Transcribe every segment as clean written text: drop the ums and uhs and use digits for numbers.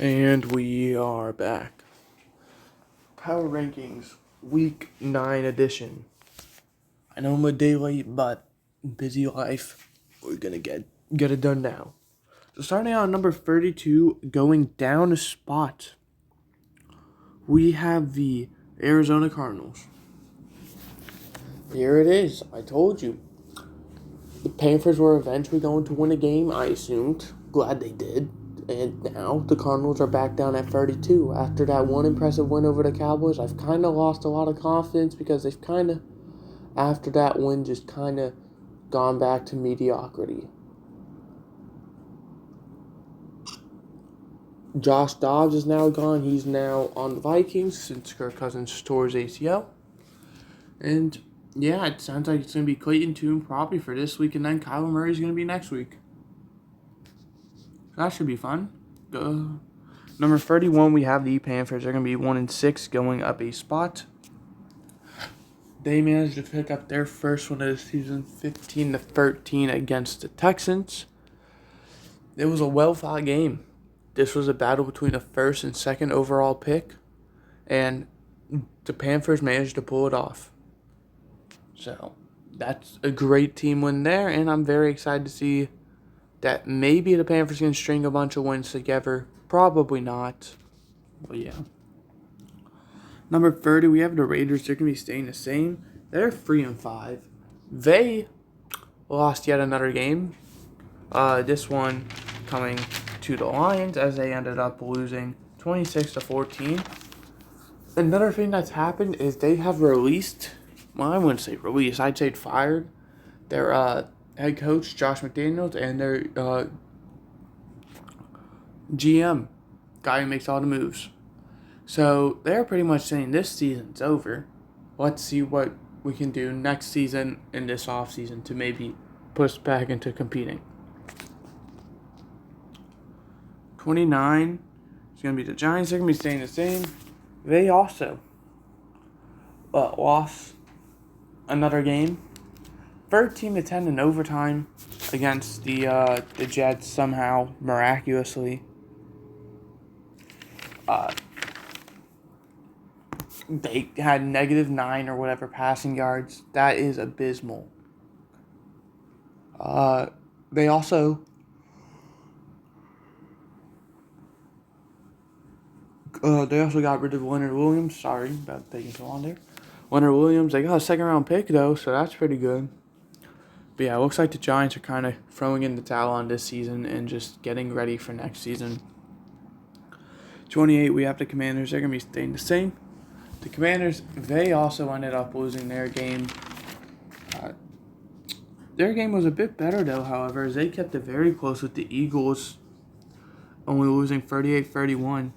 And we are back. Power Rankings, Week 9 edition. I know I'm a day late, but busy life. We're going to get it done now. So starting out at number 32, going down a spot, we have the Arizona Cardinals. Here it is. I told you. The Panthers were eventually going to win a game, I assumed. Glad they did. And now the Cardinals are back down at 32. After that one impressive win over the Cowboys, I've kind of lost a lot of confidence because they've kind of, after that win, just kind of gone back to mediocrity. Josh Dobbs is now gone. He's now on the Vikings since Kirk Cousins tore his ACL. And yeah, it sounds like it's going to be Clayton Tune probably for this week, and then Kyler Murray's going to be next week. That should be fun. Number 31, we have the Panthers. They're going to be 1-6, going up a spot. They managed to pick up their first one of the season, 15-13 against the Texans. It was a well-fought game. This was a battle between the first and second overall pick, and the Panthers managed to pull it off. So that's a great team win there, and I'm very excited to see that maybe the Panthers can string a bunch of wins together. Probably not. But yeah. Number 30, we have the Raiders. They're going to be staying the same. They're 3-5. They lost yet another game. This one coming to the Lions as they ended up losing 26-14. Another thing that's happened is they have released, well, I wouldn't say released, I'd say fired their head coach, Josh McDaniels, and their GM, guy who makes all the moves. So they're pretty much saying this season's over. Let's see what we can do next season and this offseason to maybe push back into competing. 29 is going to be the Giants. They're going to be staying the same. They also lost another game. 13-10 in overtime against the Jets somehow, miraculously. They had -9 or whatever passing yards. That is abysmal. They also got rid of Leonard Williams. Sorry about taking so long there. Leonard Williams, they got a second-round pick, though, so that's pretty good. But yeah, it looks like the Giants are kind of throwing in the towel on this season and just getting ready for next season. 28, we have the Commanders. They're going to be staying the same. The Commanders, they also ended up losing their game. Their game was a bit better, though, however, as they kept it very close with the Eagles, only losing 38-31.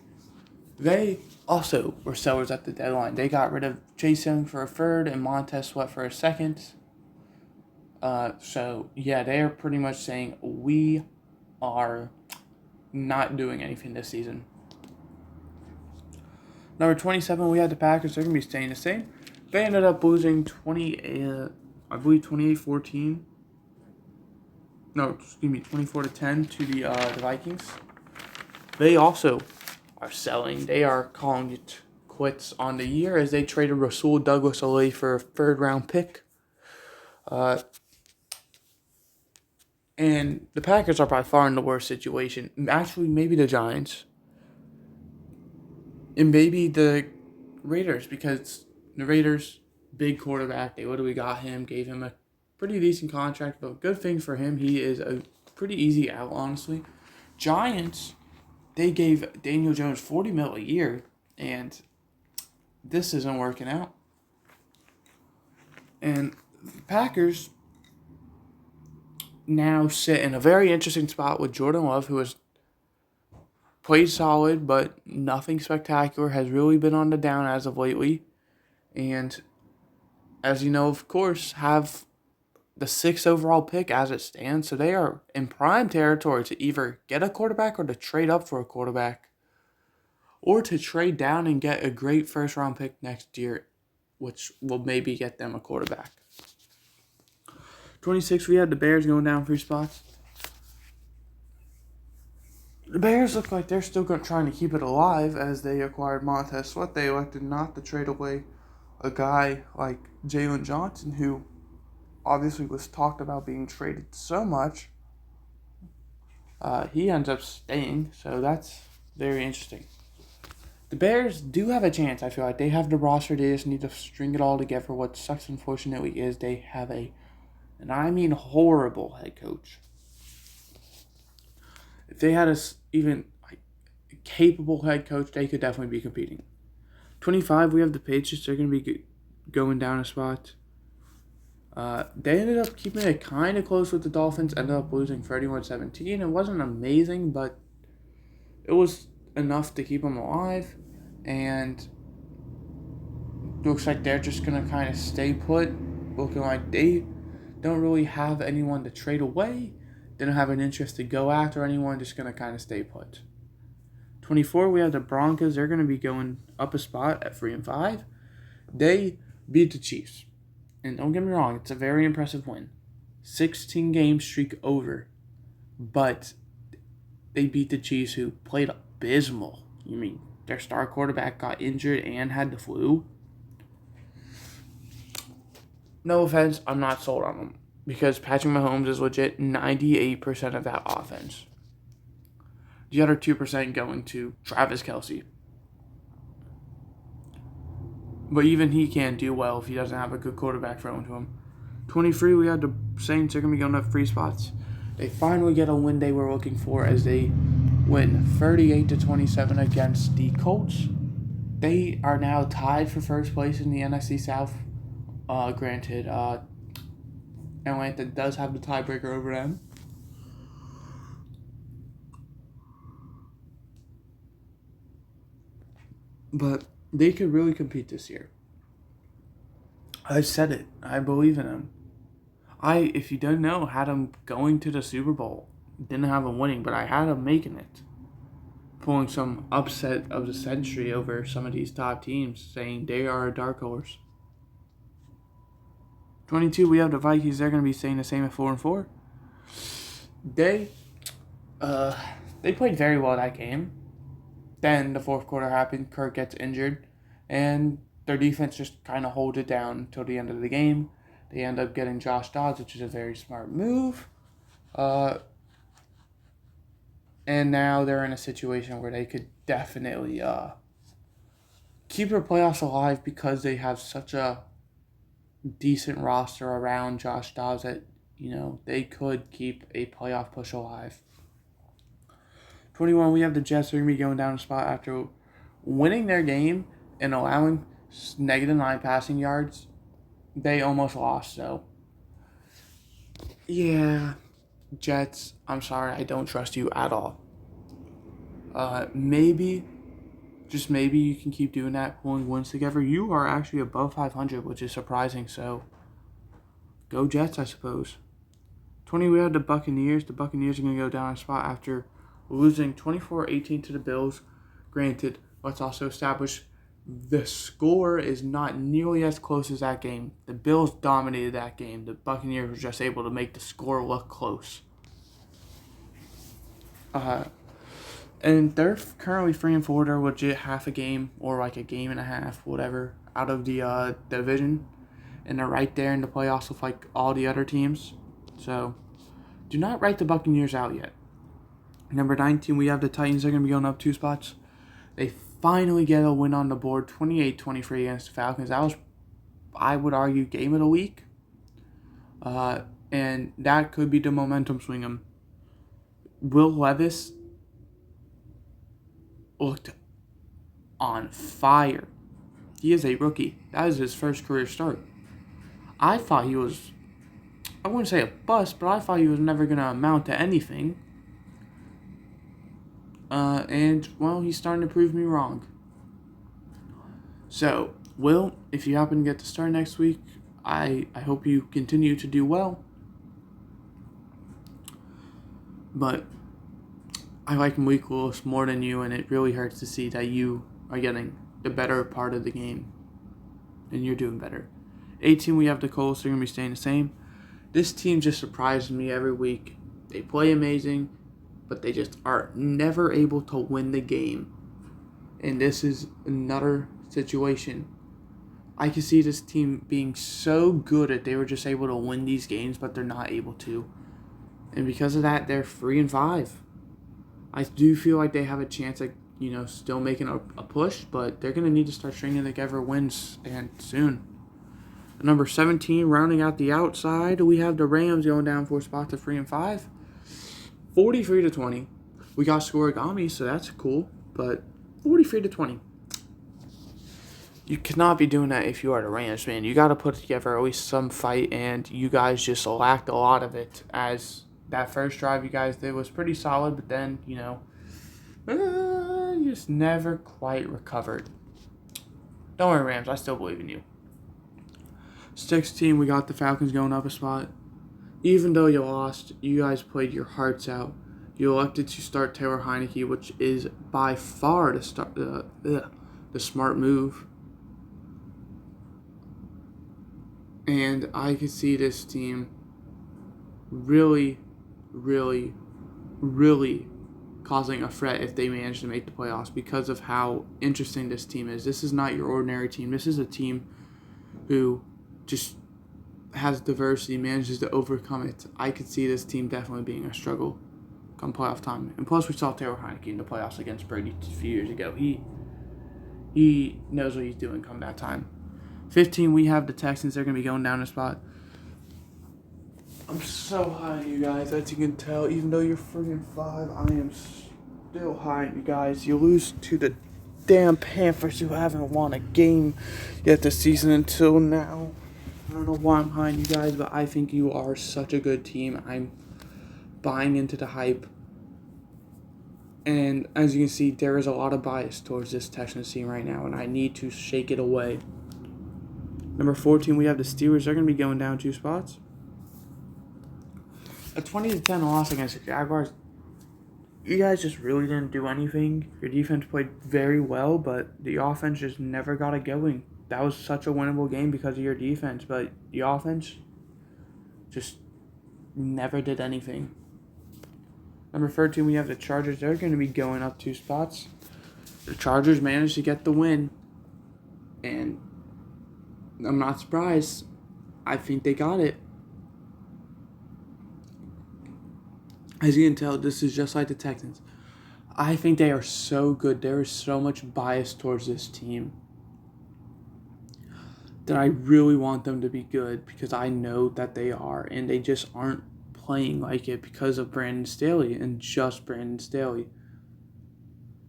They also were sellers at the deadline. They got rid of Chase Young for a third and Montez Sweat for a second. So, yeah, they are pretty much saying we are not doing anything this season. Number 27, we had the Packers. They're going to be staying the same. They ended up losing 28-14. No, 24-10 to the Vikings. They also are selling. They are calling it quits on the year as they traded Rasul Douglas away for a third-round pick. And the Packers are by far in the worst situation. Actually, maybe the Giants. And maybe the Raiders, because the Raiders, big quarterback, they literally got him, gave him a pretty decent contract, but good thing for him, he is a pretty easy out, honestly. Giants, they gave Daniel Jones $40 million a year, and this isn't working out. And the Packers now sit in a very interesting spot with Jordan Love, who has played solid, but nothing spectacular, has really been on the down as of lately. And as you know, of course, have the 6th overall pick as it stands. So they are in prime territory to either get a quarterback or to trade up for a quarterback. Or to trade down and get a great first-round pick next year, which will maybe get them a quarterback. 26, we had the Bears going down 3 spots. The Bears look like they're still trying to keep it alive as they acquired Montez Sweat. They elected not to trade away a guy like Jalen Johnson, who obviously was talked about being traded so much. He ends up staying, so that's very interesting. The Bears do have a chance. I feel like they have the roster. They just need to string it all together. What sucks, unfortunately, is they have and I mean horrible head coach. If they had even capable head coach, they could definitely be competing. 25, we have the Patriots. They're going to be going down a spot. They ended up keeping it kind of close with the Dolphins. Ended up losing 31-17. It wasn't amazing, but it was enough to keep them alive. And looks like they're just going to kind of stay put. Looking like they don't really have anyone to trade away. They don't have an interest to go after anyone. Just going to kind of stay put. 24, we have the Broncos. They're going to be going up a spot at 3-5. They beat the Chiefs. And don't get me wrong, it's a very impressive win. 16-game streak over. But they beat the Chiefs, who played abysmal. You mean, their star quarterback got injured and had the flu. No offense, I'm not sold on them. Because Patrick Mahomes is legit 98% of that offense. The other 2% going to Travis Kelce. But even he can't do well if he doesn't have a good quarterback thrown to him. 23, we had the Saints. They're going to be going up 3 spots. They finally get a win they were looking for as they win 38-27 against the Colts. They are now tied for first place in the NFC South. Granted, Atlanta does have the tiebreaker over them. But they could really compete this year. I've said it. I believe in them. If you don't know, had them going to the Super Bowl. Didn't have them winning, but I had them making it. Pulling some upset of the century over some of these top teams, saying they are a dark horse. 22, we have the Vikings. They're going to be staying the same at 4-4. They played very well that game. Then the fourth quarter happened. Kirk gets injured, and their defense just kind of holds it down until the end of the game. They end up getting Josh Dobbs, which is a very smart move. And now they're in a situation where they could definitely keep their playoffs alive because they have such a decent roster around Josh Dobbs that, they could keep a playoff push alive. 21, we have the Jets. They're going to be going down a spot after winning their game and allowing -9 passing yards. They almost lost, so. Yeah, Jets, I'm sorry, I don't trust you at all. Maybe, just maybe you can keep doing that, pulling wins together. You are actually above 500, which is surprising, so go Jets, I suppose. 20, we have the Buccaneers. The Buccaneers are going to go down a spot after losing 24-18 to the Bills. Granted, let's also establish the score is not nearly as close as that game. The Bills dominated that game. The Buccaneers were just able to make the score look close. And they're currently 3-4. They're legit half a game or like a game and a half, whatever, out of the division. And they're right there in the playoffs with like all the other teams. So do not write the Buccaneers out yet. Number 19, we have the Titans. They're going to be going up 2 spots. They finally get a win on the board, 28-23 against the Falcons. That was, I would argue, game of the week. And that could be the momentum swing. Will Levis looked on fire. He is a rookie. That is his first career start. I thought he was, I wouldn't say a bust, but I thought he was never going to amount to anything. And, well, he's starting to prove me wrong. So, Will, if you happen to get to start next week, I hope you continue to do well. But I like Malik Willis more than you, and it really hurts to see that you are getting the better part of the game. And you're doing better. 18, we have the Colts. They're going to be staying the same. This team just surprises me every week. They play amazing. but they just are never able to win the game. And this is another situation. I can see this team being so good that they were just able to win these games, but they're not able to. And because of that, they're 3-5. I do feel like they have a chance at, still making a push, but they're going to need to start stringing together wins and soon. Number 17, rounding out the outside, we have the Rams going down 4 spots to 3-5. 43-20. We got scoregami, so that's cool, but 43-20. You cannot be doing that if you are the Rams, man. You got to put together at least some fight, and you guys just lacked a lot of it. As that first drive you guys did was pretty solid, but then, you just never quite recovered. Don't worry, Rams. I still believe in you. 16, we got the Falcons going up a spot. Even though you lost, you guys played your hearts out. You elected to start Taylor Heineke, which is by far the smart move. And I could see this team really, really, really causing a threat if they manage to make the playoffs because of how interesting this team is. This is not your ordinary team. This is a team who just has diversity, manages to overcome it. I could see this team definitely being a struggle come playoff time. And plus, we saw Taylor Heineke in the playoffs against Brady a few years ago. He knows what he's doing come that time. 15, we have the Texans. They're going to be going down a spot. I'm so high on you guys, as you can tell. Even though you're 3-5, I am still high on you guys. You lose to the damn Panthers, who haven't won a game yet this season until now. I don't know why I'm high on you guys, but I think you are such a good team. I'm buying into the hype. And as you can see, there is a lot of bias towards this Texans team right now, and I need to shake it away. Number 14, we have the Steelers. They're going to be going down 2 spots. A 20-10 loss against the Jaguars. You guys just really didn't do anything. Your defense played very well, but the offense just never got it going. That was such a winnable game because of your defense, but the offense just never did anything. Number 13, we have the Chargers. They're going to be going up 2 spots. The Chargers managed to get the win, and I'm not surprised. I think they got it. As you can tell, this is just like the Texans. I think they are so good. There is so much bias towards this team that I really want them to be good because I know that they are, and they just aren't playing like it because of Brandon Staley and just Brandon Staley.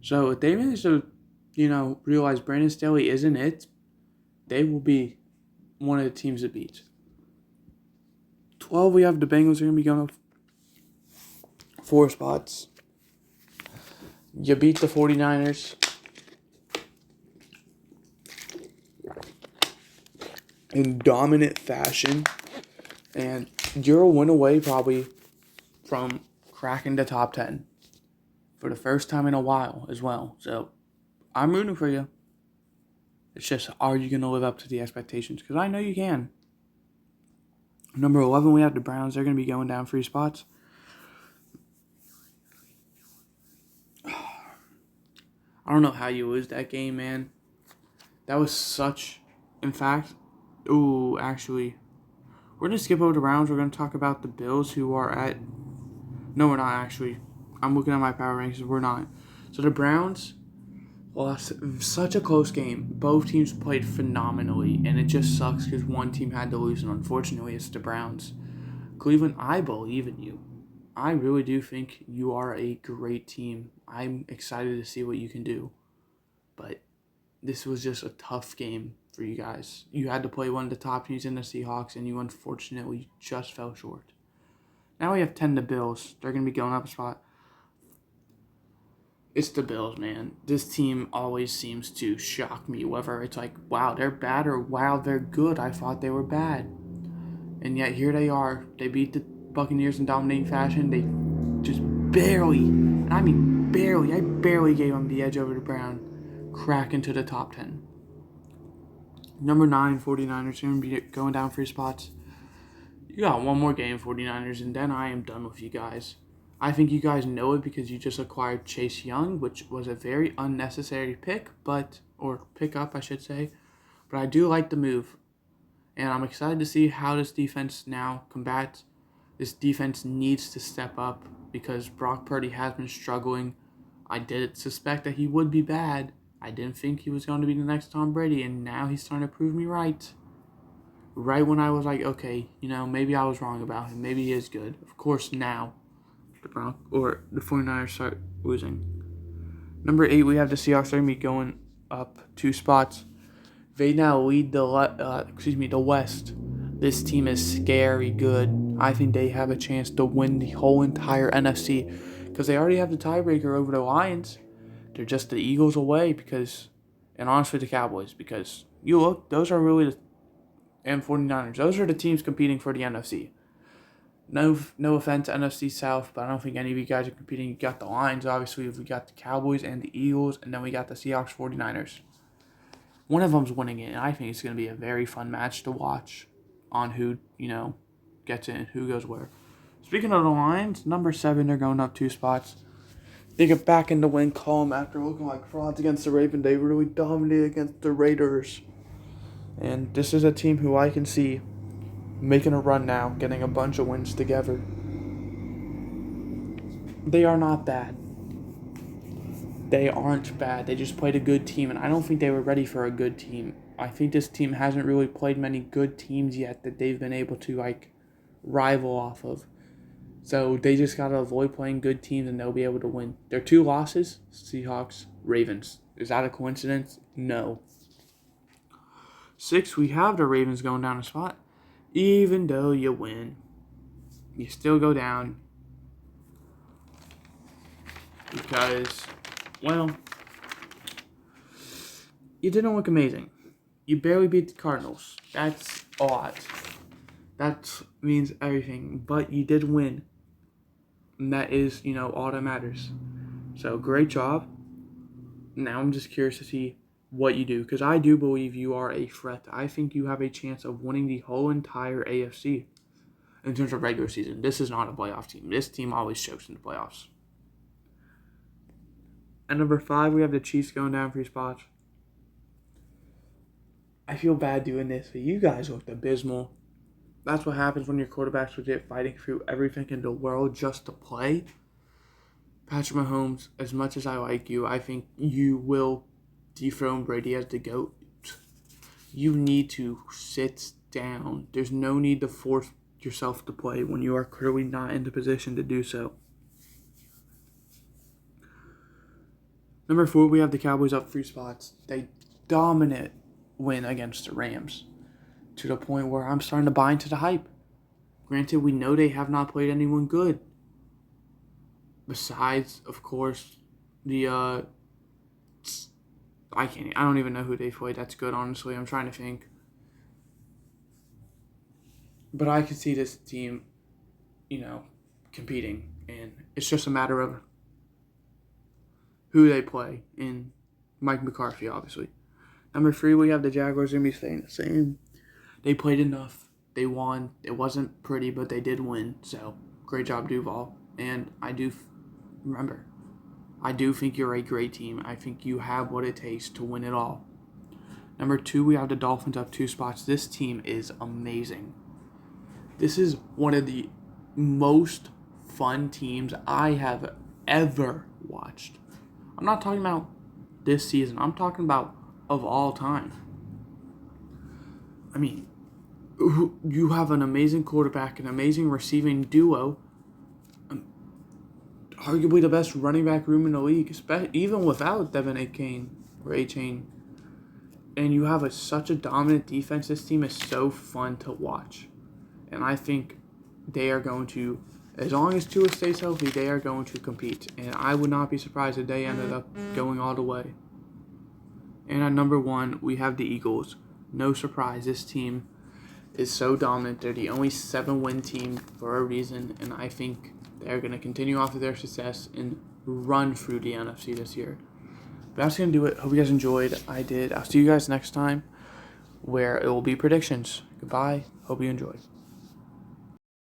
So if they manage to, realize Brandon Staley isn't it, they will be one of the teams to beat. 12, we have the Bengals. They're going to be going up 4 spots. You beat the 49ers. In dominant fashion. And you're a win away probably from cracking the top 10 for the first time in a while as well. So I'm rooting for you. It's just, are you going to live up to the expectations? Because I know you can. Number 11, we have the Browns. They're going to be going down 3 spots. I don't know how you lose that game, man. That was such... In fact... actually... We're going to skip over the Browns. We're going to talk about the Bills, who are at... No, we're not, actually. I'm looking at my power rankings. We're not. So the Browns lost such a close game. Both teams played phenomenally, and it just sucks because one team had to lose, and unfortunately, it's the Browns. Cleveland, I believe in you. I really do think you are a great team. I'm excited to see what you can do. But this was just a tough game for you guys. You had to play one of the top teams in the Seahawks, and you unfortunately just fell short. Now we have 10 the Bills. They're going to be going up a spot. It's the Bills, man. This team always seems to shock me, whether it's like, wow, they're bad or wow, they're good. I thought they were bad. And yet here they are. They beat the Buccaneers in dominating fashion. They just barely, and I mean barely, I barely gave them the edge over the Brown, crack into the top 10. Number 9, 49ers, going to be going down 3 spots. You got one more game, 49ers, and then I am done with you guys. I think you guys know it because you just acquired Chase Young, which was a very unnecessary pickup, I should say. But I do like the move, and I'm excited to see how this defense now combats. This defense needs to step up because Brock Purdy has been struggling. I did suspect that he would be bad. I didn't think he was going to be the next Tom Brady, and now he's starting to prove me right. Right when I was like, okay, maybe I was wrong about him. Maybe he is good. Of course, now the 49ers start losing. Number 8, we have the Seahawks. They're going to be going up 2 spots. They now lead the West. This team is scary good. I think they have a chance to win the whole entire NFC because they already have the tiebreaker over the Lions. They're just the Eagles away and honestly the Cowboys, because you look, those are really and 49ers. Those are the teams competing for the NFC. No offense, NFC South, but I don't think any of you guys are competing. You got the Lions, obviously. We got the Cowboys and the Eagles, and then we got the Seahawks, 49ers. One of them's winning it, and I think it's going to be a very fun match to watch on who, gets in, who goes where. Speaking of the Lions, number 7, they're going up 2 spots. They get back in the win column after looking like frauds against the Ravens. They really dominated against the Raiders. And this is a team who I can see making a run now, getting a bunch of wins together. They are not bad. They aren't bad. They just played a good team, and I don't think they were ready for a good team. I think this team hasn't really played many good teams yet that they've been able to, rival off of. So they just got to avoid playing good teams, and they'll be able to win. Their 2 losses, Seahawks, Ravens. Is that a coincidence? No. 6, we have the Ravens going down a spot. Even though you win, you still go down because, you didn't look amazing. You barely beat the Cardinals. That's a lot. That means everything. But you did win. And that is, all that matters. So, great job. Now I'm just curious to see what you do, because I do believe you are a threat. I think you have a chance of winning the whole entire AFC in terms of regular season. This is not a playoff team. This team always chokes in the playoffs. At number 5, we have the Chiefs going down 3 spots. I feel bad doing this, but you guys looked abysmal. That's what happens when your quarterback's legit fighting through everything in the world just to play. Patrick Mahomes, as much as I like you, I think you will dethrone Brady as the GOAT. You need to sit down. There's no need to force yourself to play when you are clearly not in the position to do so. Number 4, we have the Cowboys up 3 spots. They dominant win against the Rams to the point where I'm starting to buy into the hype. Granted, we know they have not played anyone good. Besides, of course, I don't even know who they played that's good, honestly. I'm trying to think. But I could see this team, competing. And it's just a matter of who they play. And Mike McCarthy, obviously. Number 3, we have the Jaguars going to be staying the same. They played enough. They won. It wasn't pretty, but they did win. So, great job, Duval. And I do think you're a great team. I think you have what it takes to win it all. Number 2, we have the Dolphins up 2 spots. This team is amazing. This is one of the most fun teams I have ever watched. I'm not talking about this season. I'm talking about of all time. I mean, you have an amazing quarterback, an amazing receiving duo, arguably the best running back room in the league, even without Devin A-Chain. And you have such a dominant defense. This team is so fun to watch. And I think they are going to, as long as Tua stays healthy, they are going to compete. And I would not be surprised if they ended up going all the way. And at number 1, we have the Eagles. No surprise, this team is so dominant. They're the only 7-win team for a reason, and I think they're going to continue off of their success and run through the NFC this year. But that's going to do it. Hope you guys enjoyed. I did. I'll see you guys next time where it will be predictions. Goodbye. Hope you enjoyed.